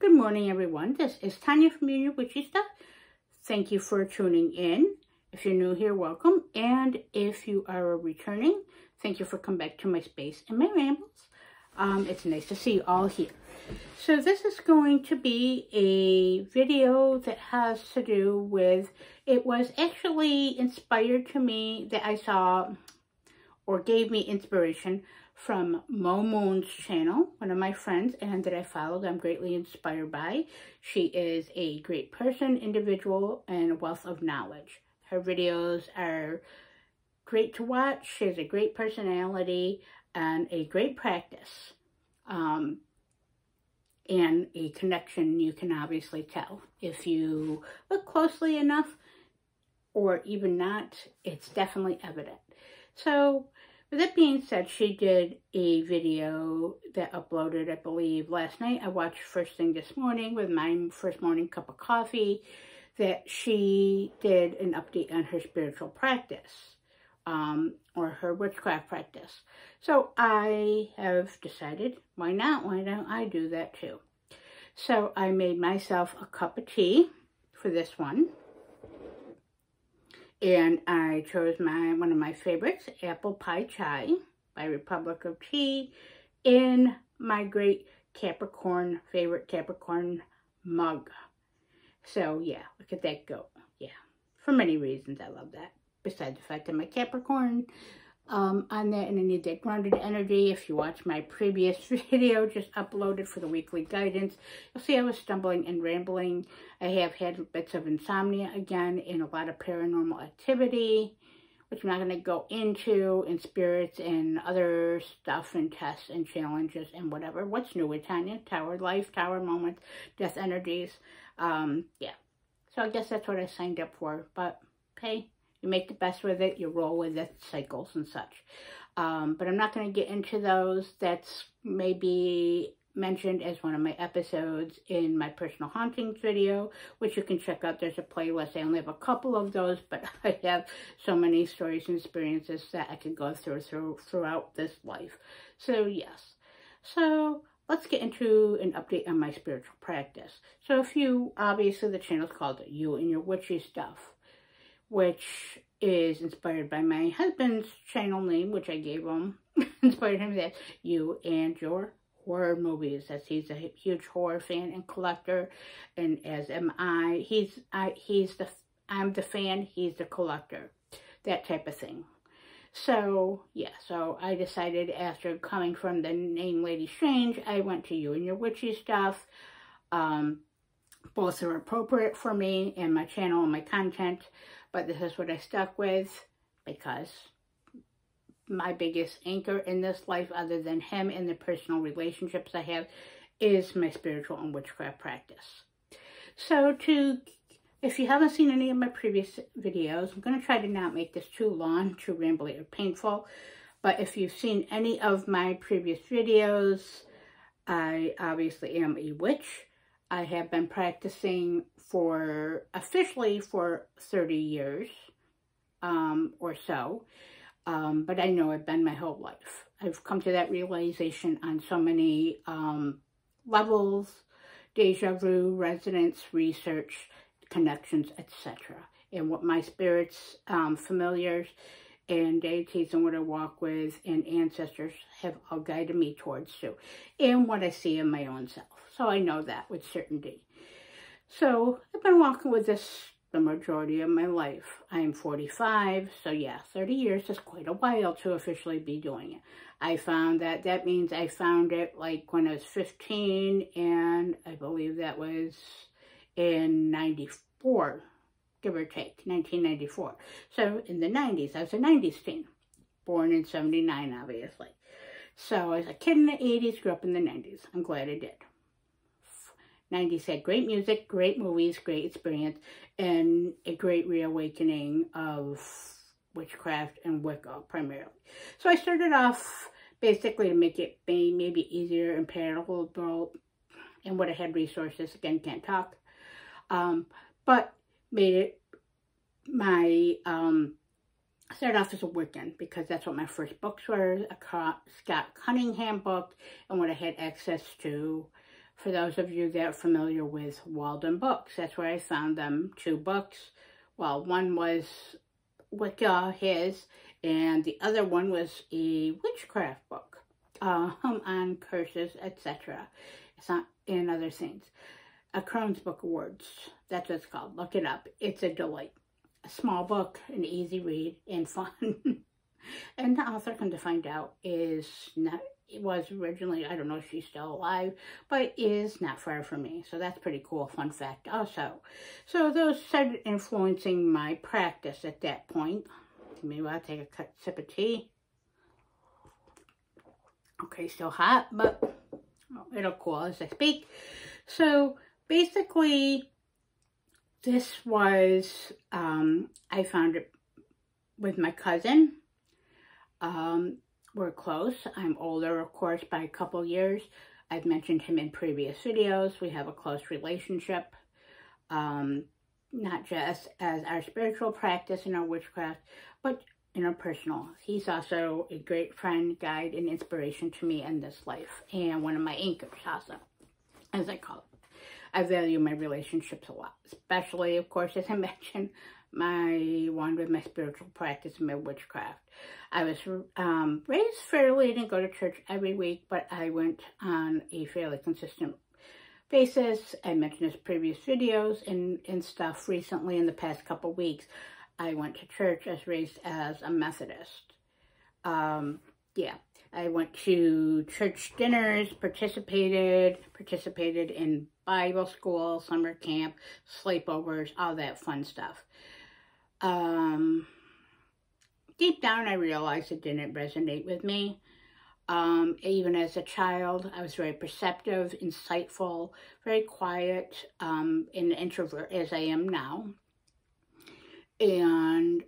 Good morning, everyone. This is Tanya from Your Witchy Stuff. Thank you for tuning in. If you're new here, welcome. And if you are returning, thank you for coming back to my space and my rambles. It's nice to see you all here. So this is going to be a video that has to do with, it was actually inspired to me that I saw or gave me inspiration from Mo Moon's channel, one of my friends, and that I followed, I'm greatly inspired by. She is a great person, individual, and a wealth of knowledge. Her videos are great to watch. She has a great personality and a great practice. And a connection you can obviously tell. If you look closely enough, or even not, it's definitely evident. So, with that being said, she did a video that uploaded, I believe, last night. I watched first thing this morning with my first morning cup of coffee, that she did an update on her spiritual practice, or her witchcraft practice. So I have decided, why not? Why don't I do that too? So I made myself a cup of tea for this one. And I chose one of my favorites, Apple Pie Chai by Republic of Tea, in my great Capricorn, favorite Capricorn mug. So yeah, look at that go. Yeah, for many reasons I love that. Besides the fact that my Capricorn on that, and I need that grounded energy. If you watch my previous video just uploaded for the weekly guidance, you'll see I was stumbling and rambling. I have had bits of insomnia again and a lot of paranormal activity, which I'm not going to go into, and spirits and other stuff and tests and challenges and whatever. What's new with Tanya? Tower life, tower moments, death energies. Yeah. So I guess that's what I signed up for, but hey, you make the best with it, you roll with it, cycles and such. But I'm not going to get into those. That's maybe mentioned as one of my episodes in my personal hauntings video, which you can check out. There's a playlist. I only have a couple of those, but I have so many stories and experiences that I could go throughout this life. So yes. So let's get into an update on my spiritual practice. So if you, obviously the channel is called You and Your Witchy Stuff, which is inspired by my husband's channel name, which I gave him. Inspired him that You and Your Horror Movies, as he's a huge horror fan and collector, and as am I. I'm the fan, he's the collector, that type of thing. So yeah, so I decided after coming from the name Lady Strange, I went to You and Your Witchy Stuff. Both are appropriate for me and my channel and my content, but this is what I stuck with because my biggest anchor in this life, other than him and the personal relationships I have, is my spiritual and witchcraft practice. So if you haven't seen any of my previous videos, I'm going to try to not make this too long, too rambly or painful, but if you've seen any of my previous videos, I obviously am a witch. I have been practicing officially for 30 years or so, but I know I've been my whole life. I've come to that realization on so many levels, deja vu, resonance, research, connections, etc. And what my spirits, familiars, and deities and what I walk with and ancestors have all guided me towards too, and what I see in my own self. So I know that with certainty. So I've been walking with this the majority of my life. I am 45, so yeah, 30 years is quite a while to officially be doing it. I found that means I found it like when I was 15, and I believe that was in 94. Give or take, 1994. So in the 90s, I was a 90s teen, born in 79, obviously. So I was a kid in the 80s, grew up in the 90s. I'm glad I did. 90s had great music, great movies, great experience, and a great reawakening of witchcraft and Wicca primarily. So I started off basically to make it maybe easier and palatable, and what I had resources, again, can't talk, but made it my, started off as a Wiccan because that's what my first books were, a Scott Cunningham book, and what I had access to For those of you that are familiar with Walden Books, that's where I found them. 2 books. Well, one was Wicca, his, and the other one was a witchcraft book on curses, etc. It's not in other things. A Crohn's Book Awards. That's what it's called. Look it up. It's a delight. A small book, an easy read, and fun. And the author, come to find out, is not, it was originally, I don't know if she's still alive, but is not far from me. So that's pretty cool, fun fact also. So those started influencing my practice at that point. Maybe I'll take a sip of tea. Okay, still hot, but it'll cool as I speak. So basically, this was, I found it with my cousin. We're close. I'm older, of course, by a couple years. I've mentioned him in previous videos. We have a close relationship, not just as our spiritual practice and our witchcraft, but in our personal. He's also a great friend, guide, and inspiration to me in this life, and one of my anchors also, as I call it. I value my relationships a lot, especially, of course, as I mentioned, my one with my spiritual practice and my witchcraft. I was raised fairly, didn't go to church every week, but I went on a fairly consistent basis. I mentioned this previous videos and stuff recently in the past couple weeks. I went to church. I was raised as a Methodist. Yeah, I went to church dinners, participated in Bible school, summer camp, sleepovers, all that fun stuff. Deep down, I realized it didn't resonate with me. Even as a child, I was very perceptive, insightful, very quiet, an introvert as I am now, and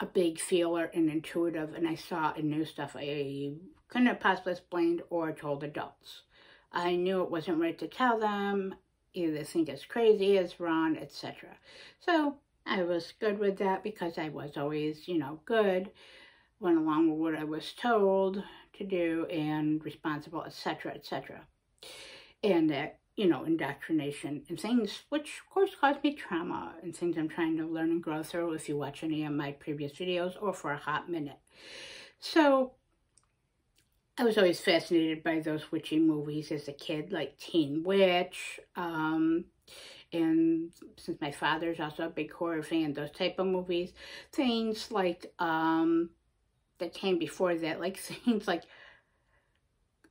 a big feeler and intuitive, and I saw and knew stuff I couldn't have possibly explained or told adults. I knew it wasn't right to tell them, either think it's crazy, it's wrong, etc. So I was good with that because I was always, good, went along with what I was told to do and responsible, etc., etc. And that, indoctrination and things, which of course caused me trauma and things I'm trying to learn and grow through if you watch any of my previous videos or for a hot minute. So I was always fascinated by those witchy movies as a kid, like Teen Witch, and since my father's also a big horror fan, those type of movies, things like, that came before that, like things like,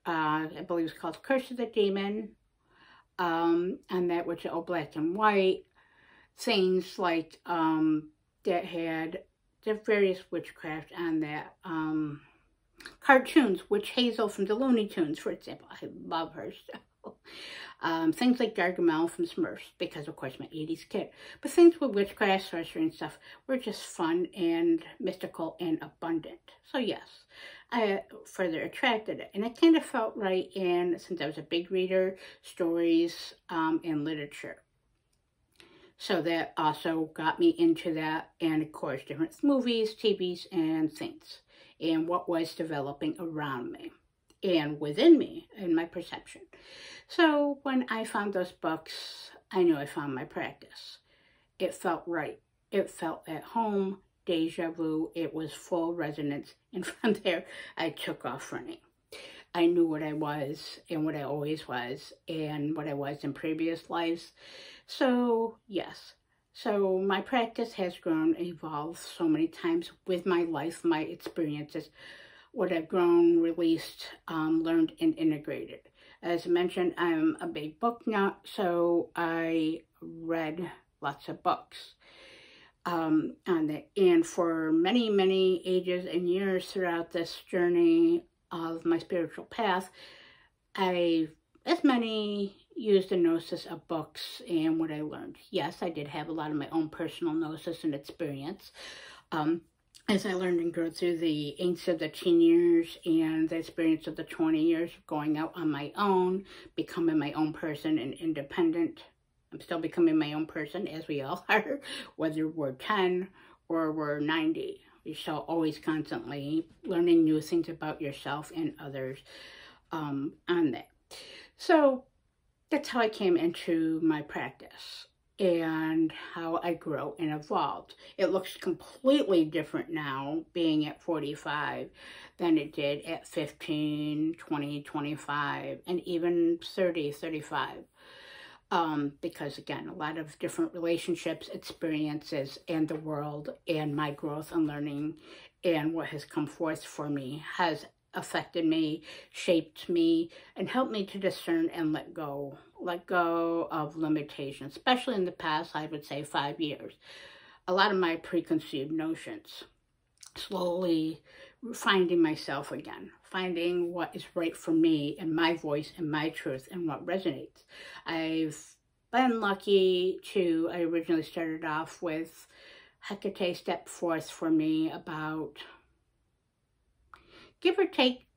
I believe it's called Curse of the Demon, and that which are all black and white, things like, that had the various witchcraft on that, cartoons, Witch Hazel from the Looney Tunes, for example. I love her stuff. Things like Gargamel from Smurfs, because of course I'm an 80s kid. But things with witchcraft, sorcery, and stuff were just fun and mystical and abundant. So yes, I further attracted it. And it kind of felt right in, since I was a big reader, stories and literature. So that also got me into that, and of course different movies, TVs, and things, and what was developing around me and within me and my perception. So when I found those books, I knew I found my practice. It felt right. It felt at home, deja vu. It was full resonance. And from there, I took off running. I knew what I was and what I always was and what I was in previous lives. So yes, so my practice has grown, evolved so many times with my life, my experiences, what I've grown, released, learned, and integrated. As I mentioned, I'm a big book nut, so I read lots of books on that. And for many, many ages and years throughout this journey of my spiritual path, I, as many, used the Gnosis of books and what I learned. Yes, I did have a lot of my own personal Gnosis and experience. As I learned and grew through the angst of the teen years and the experience of the 20 years of going out on my own, becoming my own person and independent. I'm still becoming my own person, as we all are, whether we're 10 or we're 90. You're still always constantly learning new things about yourself and others on that. So that's how I came into my practice and how I grew and evolved. It looks completely different now, being at 45, than it did at 15, 20, 25, and even 30, 35. Because again, a lot of different relationships, experiences, and the world, and my growth and learning, and what has come forth for me has affected me, shaped me, and helped me to discern and let go of limitations, especially in the past, I would say 5 years. A lot of my preconceived notions, slowly finding myself again, finding what is right for me and my voice and my truth and what resonates. I've been lucky to, I originally started off with Hecate stepped forth for me about, give or take,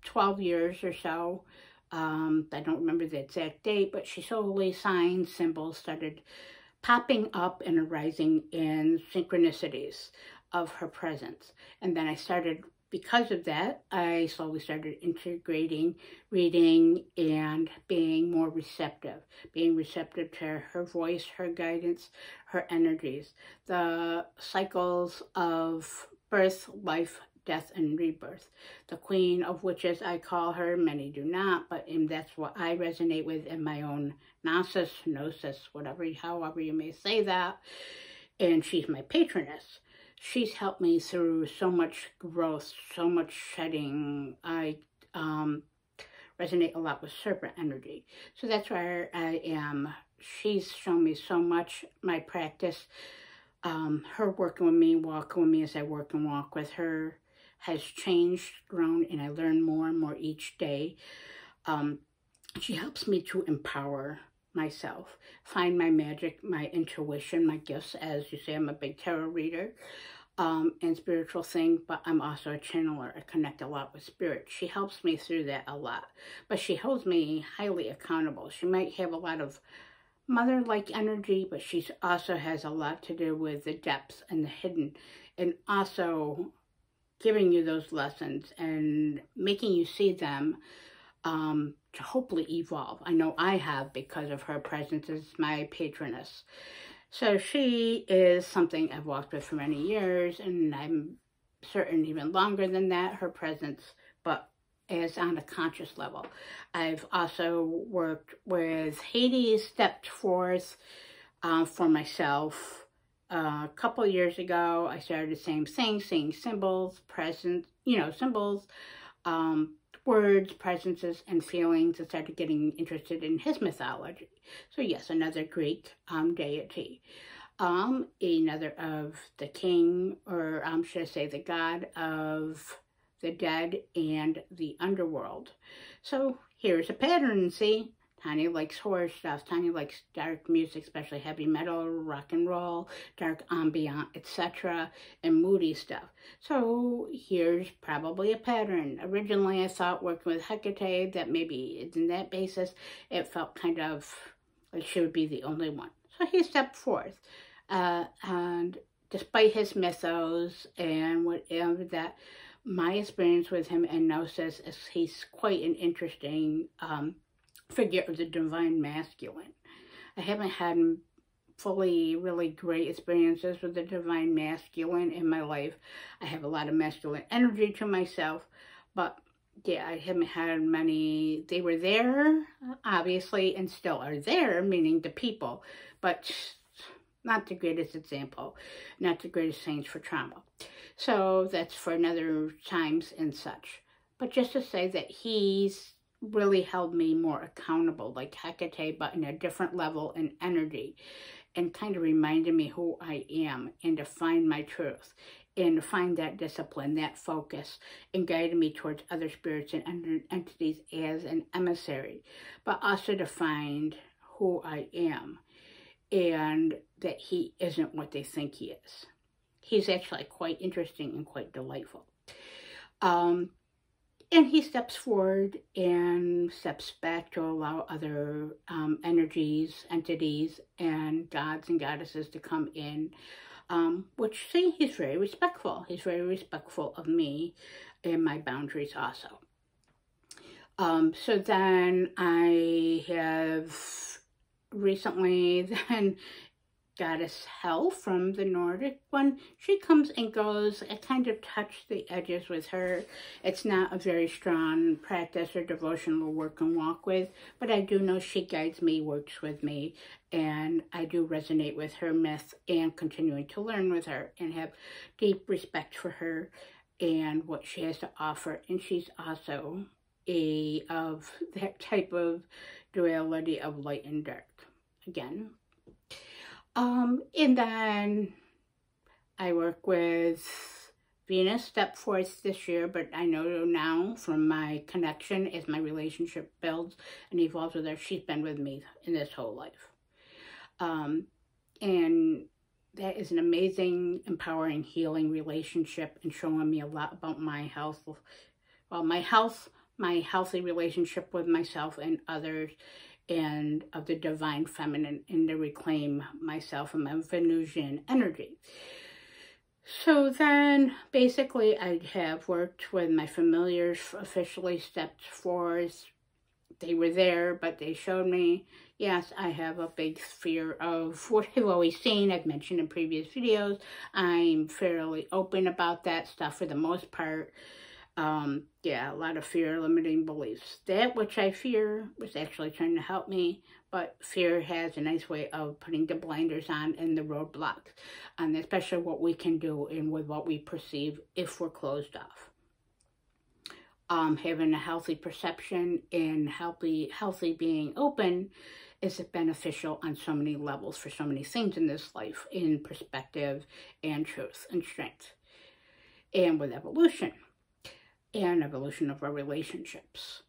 12 years or so. I don't remember the exact date, but she slowly, signs, symbols started popping up and arising in synchronicities of her presence. And then I started, because of that, I slowly started integrating, reading, and being more receptive. Being receptive to her voice, her guidance, her energies. The cycles of birth, life, death, and rebirth. The queen of witches, I call her. Many do not, but that's what I resonate with in my own Gnosis, however you may say that. And she's my patroness. She's helped me through so much growth, so much shedding. I resonate a lot with serpent energy. So that's where I am. She's shown me so much. My practice, her working with me, walking with me as I work and walk with her, has changed, grown, and I learn more and more each day. She helps me to empower myself, find my magic, my intuition, my gifts. As you say, I'm a big tarot reader and spiritual thing, but I'm also a channeler. I connect a lot with spirit. She helps me through that a lot, but she holds me highly accountable. She might have a lot of mother-like energy, but she also has a lot to do with the depths and the hidden, and also giving you those lessons and making you see them to hopefully evolve. I know I have, because of her presence as my patroness. So she is something I've walked with for many years, and I'm certain even longer than that, her presence, but as on a conscious level. I've also worked with Hades, stepped forth for myself. A couple of years ago, I started the same thing, seeing symbols, symbols, words, presences, and feelings, and started getting interested in his mythology. So yes, another Greek deity. Another of the king, or should I say the god of the dead and the underworld. So here's a pattern, see? Tanya likes horror stuff. Tanya likes dark music, especially heavy metal, rock and roll, dark ambient, etc., and moody stuff. So here's probably a pattern. Originally, I thought working with Hecate that maybe in that basis, it felt kind of like she would be the only one. So he stepped forth. And despite his mythos and whatever that, my experience with him in Gnosis is he's quite an interesting figure of the divine masculine. I haven't had fully really great experiences with the divine masculine in my life. I have a lot of masculine energy to myself, but yeah, I haven't had many. They were there, obviously, and still are there, meaning the people, but not the greatest example, not the greatest saints for trauma. So that's for another times and such. But just to say that he's really held me more accountable, like Hecate, but in a different level and energy, and kind of reminded me who I am, and to find my truth, and to find that discipline, that focus, and guided me towards other spirits and entities as an emissary, but also to find who I am, and that he isn't what they think he is. He's actually quite interesting and quite delightful. And he steps forward and steps back to allow other energies, entities, and gods and goddesses to come in, which, see, he's very respectful. He's very respectful of me and my boundaries also. So then I recently then Goddess Hell from the Nordic one. She comes and goes. I kind of touch the edges with her. It's not a very strong practice or devotional work and walk with, but I do know she guides me, works with me, and I do resonate with her myth and continuing to learn with her and have deep respect for her and what she has to offer. And she's also of that type of duality of light and dark. Again, and then I work with Venus, step forth this year, but I know now from my connection as my relationship builds and evolves with her, she's been with me in this whole life. And that is an amazing, empowering, healing relationship and showing me a lot about my health. Well, my healthy relationship with myself and others, and of the divine feminine, and to reclaim myself and my Venusian energy. So then basically I have worked with my familiars, officially stepped forth. They were there, but they showed me, yes, I have a big fear of what I've always seen. I've mentioned in previous videos. I'm fairly open about that stuff for the most part. Yeah, a lot of fear, limiting beliefs. That which I fear was actually trying to help me, but fear has a nice way of putting the blinders on and the roadblocks, and especially what we can do and with what we perceive if we're closed off. Having a healthy perception and healthy being open is beneficial on so many levels for so many things in this life, in perspective and truth and strength, and with evolution. And evolution of our relationships.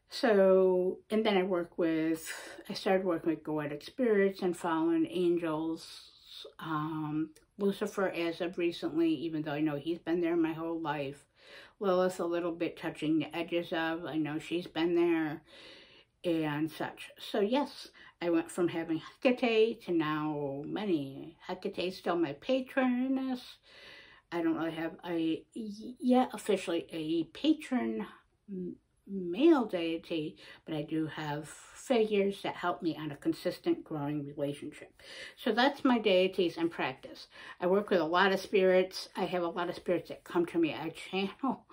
So, and then I started working with goetic spirits and fallen angels. Lucifer as of recently, even though I know he's been there my whole life. Lilith a little bit touching the edges of, I know she's been there and such. So yes, I went from having Hecate to now many. Hecate still my patroness. I don't really have officially a patron male deity, but I do have figures that help me on a consistent growing relationship. So that's my deities and practice. I work with a lot of spirits. I have a lot of spirits that come to me. I channel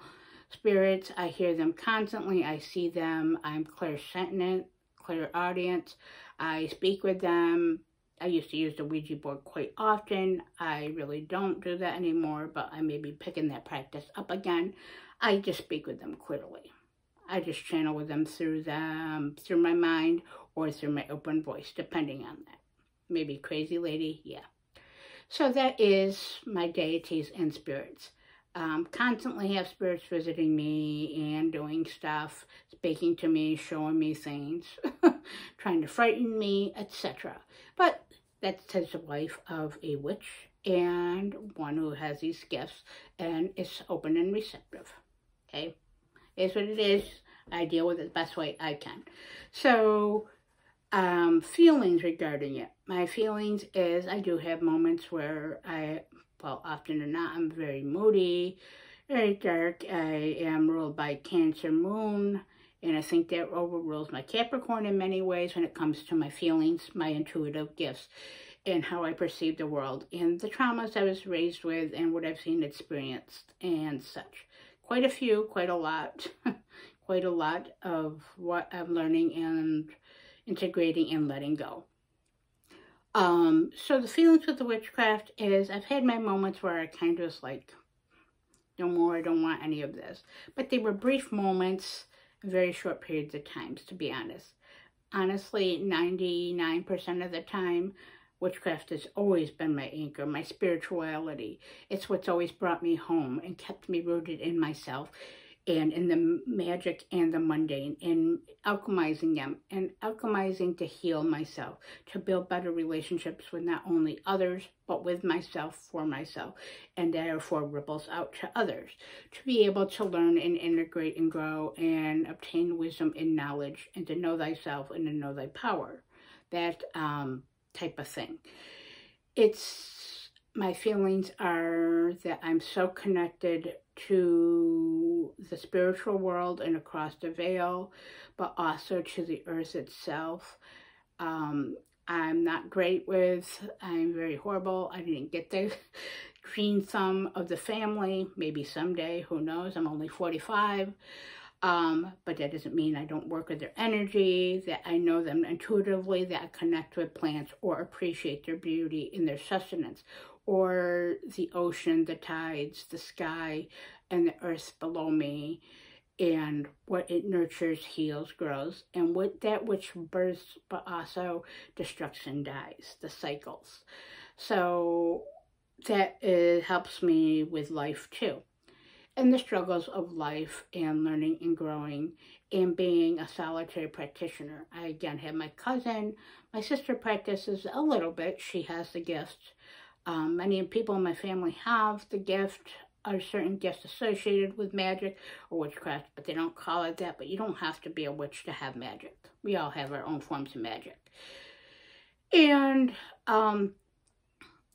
spirits. I hear them constantly. I see them. I'm clairsentient, clairaudience. I speak with them. I used to use the Ouija board quite often. I really don't do that anymore, but I may be picking that practice up again. I just speak with them clearly. I just channel with them through my mind or through my open voice, depending on that. Maybe crazy lady, yeah. So that is my deities and spirits. Constantly have spirits visiting me and doing stuff, speaking to me, showing me things, trying to frighten me, etc. But that's the life of a witch and one who has these gifts and is open and receptive. Okay? It's what it is. I deal with it the best way I can. So, feelings regarding it. My feelings is I do have moments where often or not, I'm very moody, very dark. I am ruled by Cancer moon, and I think that overrules my Capricorn in many ways when it comes to my feelings, my intuitive gifts, and how I perceive the world, and the traumas I was raised with, and what I've seen, experienced, and such. Quite a few, quite a lot, quite a lot of what I'm learning and integrating and letting go. So the feelings with the witchcraft is I've had my moments where I kind of was like, no more, I don't want any of this. But they were brief moments, very short periods of time, to be honest. Honestly, 99% of the time, witchcraft has always been my anchor, my spirituality. It's what's always brought me home and kept me rooted in myself and in the magic and the mundane, and alchemizing them, and alchemizing to heal myself, to build better relationships with not only others, but with myself, for myself, and therefore ripples out to others, to be able to learn and integrate and grow and obtain wisdom and knowledge, and to know thyself and to know thy power. That type of thing. My feelings are that I'm so connected to the spiritual world and across the veil, but also to the earth itself. I'm not great with, I'm very horrible. I didn't get the green thumb of the family. Maybe someday, who knows? I'm only 45. But that doesn't mean I don't work with their energy, that I know them intuitively, that I connect with plants or appreciate their beauty in their sustenance, or the ocean, the tides, the sky, and the earth below me, and what it nurtures, heals, grows, and what that which births but also destructs and dies, the cycles. So that helps me with life too, and the struggles of life and learning and growing and being a solitary practitioner. I again have my cousin. My sister practices a little bit. She has the gift. Many people in my family have the gift, or certain gifts associated with magic or witchcraft, but they don't call it that. But you don't have to be a witch to have magic. We all have our own forms of magic. And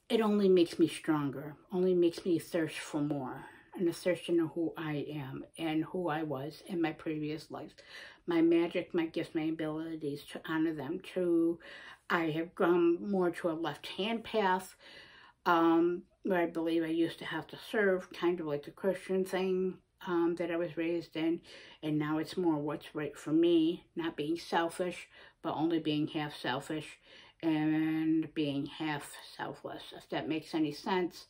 it only makes me stronger, only makes me thirst for more, and a thirst to know who I am and who I was in my previous life. My magic, my gifts, my abilities, to honor them. I have gone more to a left-hand path, where I believe I used to have to serve, kind of like the Christian thing that I was raised in, and now it's more what's right for me, not being selfish, but only being half selfish and being half selfless, if that makes any sense,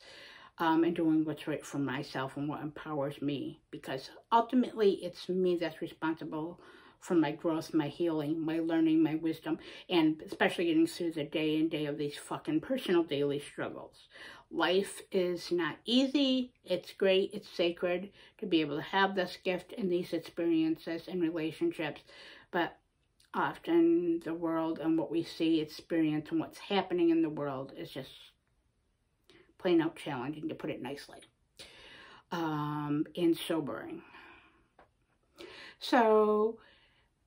and doing what's right for myself and what empowers me, because ultimately it's me that's responsible for my growth, my healing, my learning, my wisdom, and especially getting through the day and day of these fucking personal daily struggles. Life is not easy. It's great. It's sacred to be able to have this gift and these experiences and relationships, but often the world and what we see, experience, and what's happening in the world is just plain out challenging, to put it nicely, and sobering. So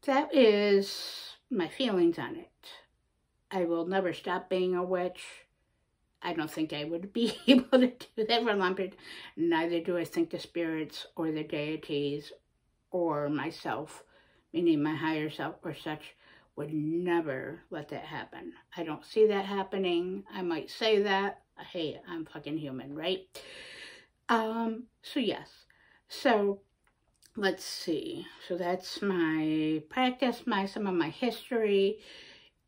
that is my feelings on it. I will never stop being a witch. I don't think I would be able to do that for a long period. Neither do I think the spirits or the deities or myself, meaning my higher self or such, would never let that happen. I don't see that happening. I might say that. Hey, I'm fucking human, right? So yes. So let's see. So that's my practice, some of my history,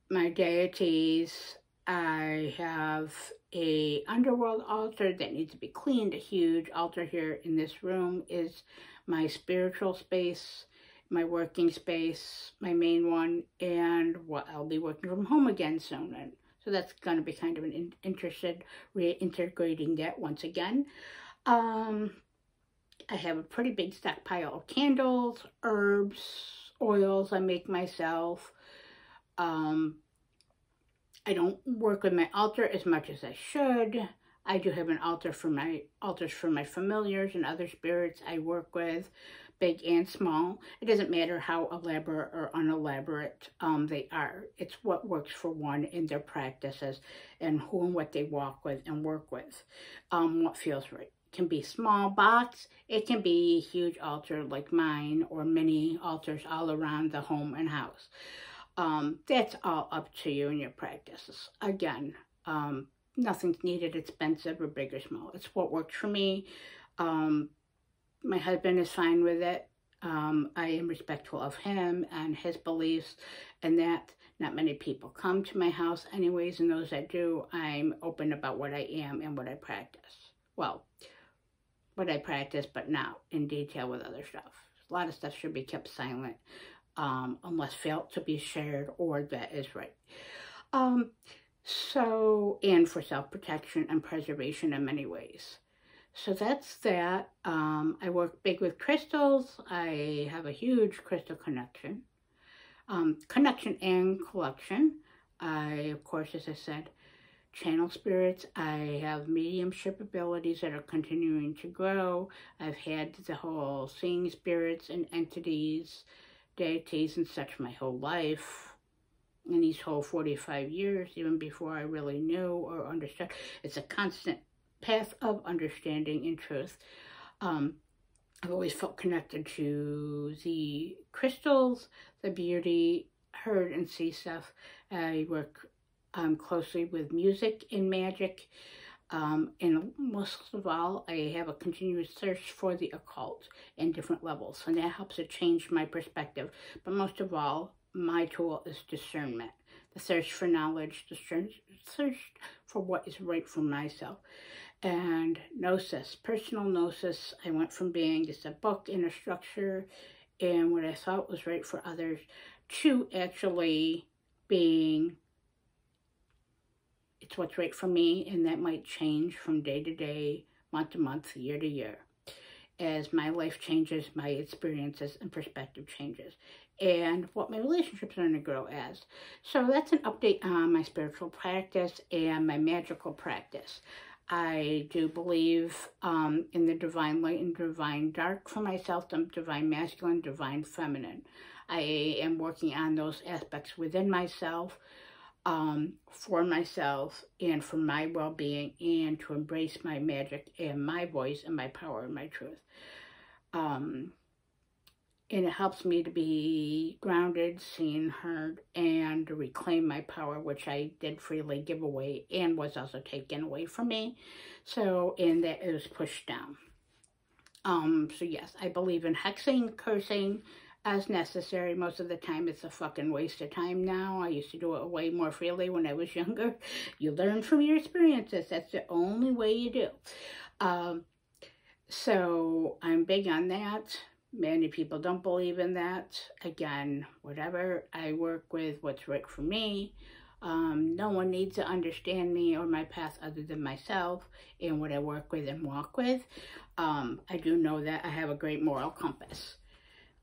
my deities. I have a underworld altar that needs to be cleaned. A huge altar here in this room is my spiritual space, my working space, my main one, and what I'll be working from home again soon. And so that's going to be kind of an reintegrating that once again. I have a pretty big stockpile of candles, herbs, oils I make myself. I don't work with my altar as much as I should. I do have an altar for altars for my familiars and other spirits I work with, big and small. It doesn't matter how elaborate or unelaborate they are. It's what works for one in their practices and who and what they walk with and work with, what feels right. It can be small box, it can be a huge altar like mine, or many altars all around the home and house. That's all up to you and your practices. Again, nothing's needed expensive or big or small. It's what works for me. My husband is fine with it. I am respectful of him and his beliefs, and that not many people come to my house anyways, and those that do, I'm open about what I am and what I practice. Well, what I practice, but not in detail with other stuff. A lot of stuff should be kept silent, unless felt to be shared, or that is right. So, and for self-protection and preservation in many ways. So that's that. I work big with crystals. I have a huge crystal connection and collection. I, of course, as I said, channel spirits. I have mediumship abilities that are continuing to grow. I've had the whole seeing spirits and entities, deities and such my whole life. In these whole 45 years, even before I really knew or understood. It's a constant path of understanding and truth. I've always felt connected to the crystals, the beauty, heard and see stuff. I work closely with music and magic. And most of all, I have a continuous search for the occult in different levels, and that helps to change my perspective. But most of all, my tool is discernment, the search for knowledge, the search for what is right for myself. And Gnosis, personal Gnosis, I went from being just a book and a structure and what I thought was right for others to actually being it's what's right for me, and that might change from day to day, month to month, year to year. As my life changes, my experiences and perspective changes, and what my relationships are going to grow as. So that's an update on my spiritual practice and my magical practice. I do believe in the divine light and divine dark for myself, the divine masculine, divine feminine. I am working on those aspects within myself, for myself and for my well-being, and to embrace my magic and my voice and my power and my truth. And it helps me to be grounded, seen, heard, and to reclaim my power, which I did freely give away and was also taken away from me. So, and that is pushed down. So yes, I believe in hexing, cursing, as necessary. Most of the time it's a fucking waste of time now. I used to do it way more freely when I was younger. You learn from your experiences. That's the only way you do. So I'm big on that. Many people don't believe in that. Again, whatever. I work with what's right for me. No one needs to understand me or my path other than myself and what I work with and walk with. I do know that I have a great moral compass.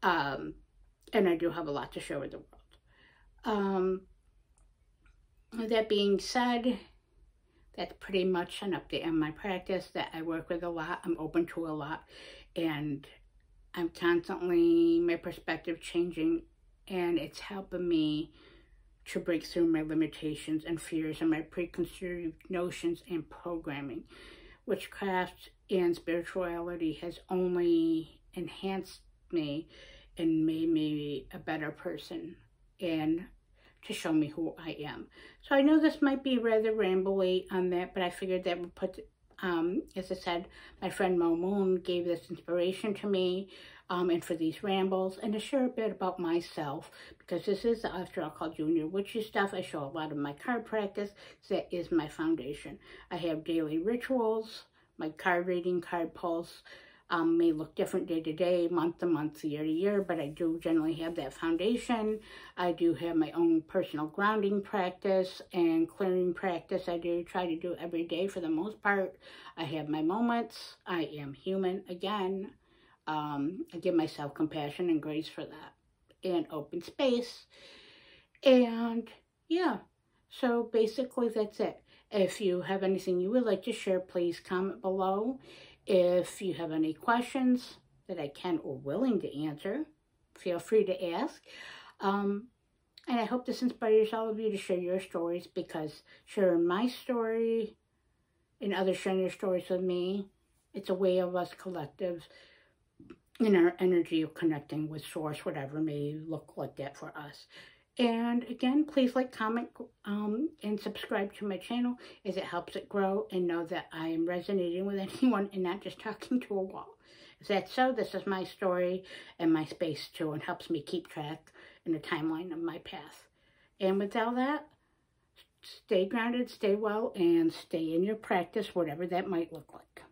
And I do have a lot to share with the world. That being said, that's pretty much an update on my practice, that I work with a lot, I'm open to a lot, and I'm constantly, my perspective changing, and it's helping me to break through my limitations and fears and my preconceived notions and programming. Witchcraft and spirituality has only enhanced me and made me a better person and to show me who I am. So I know this might be rather rambly on that, but I figured that would put, as I said, my friend Mo Moon gave this inspiration to me, and for these rambles, and to share a bit about myself, because this is, after all, called Junior Witchy stuff. I show a lot of my card practice. That is my foundation. I have daily rituals, my card reading, card pulse, may look different day to day, month to month, year to year, but I do generally have that foundation. I do have my own personal grounding practice and clearing practice. I do try to do every day for the most part. I have my moments. I am human again. I give myself compassion and grace for that, and open space. And yeah, so basically that's it. If you have anything you would like to share, please comment below. If you have any questions that I can or willing to answer, feel free to ask. And I hope this inspires all of you to share your stories, because sharing my story and others sharing their stories with me, it's a way of us collectives in our energy of connecting with source, whatever may look like that for us. And again, please like, comment, and subscribe to my channel, as it helps it grow and know that I am resonating with anyone and not just talking to a wall. If that's so, this is my story and my space too, and helps me keep track in the timeline of my path. And with all that, stay grounded, stay well, and stay in your practice, whatever that might look like.